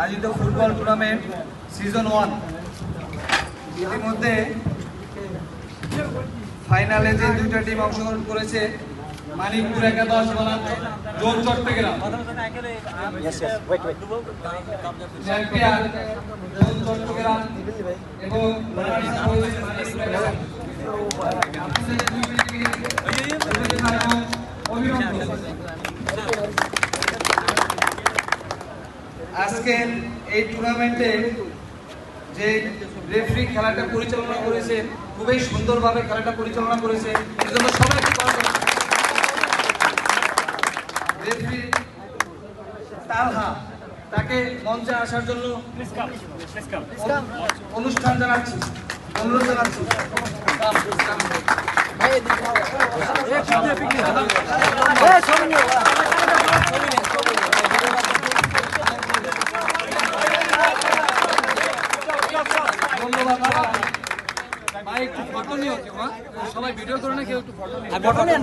আয়োজিত football tournament season 1 ইতিমধ্যে ফাইনালে যে দুইটা টিম অংশগ্রহণ করেছে, মানিকপুর একাদশ বনাম জোর চট্টগ্রাম, চ্যাম্পিয়ন জোর চট্টগ্রাম এবং আজকের এই টুর্নামেন্টে যে রেফারি খেলাটা পরিচালনা করেছে, খুবই সুন্দরভাবে খেলাটা পরিচালনা করেছে, এর জন্য সবাইকে রেফারি তালহা তাকে মঞ্চে আসার জন্য অনুষ্ঠান জানাচ্ছি, অনুরোধ জানাচ্ছি। ধন্যবাদ। ভাই একটু ফটো নিও, সবাই ভিডিও করে না, কেউ একটু ফটো নিও।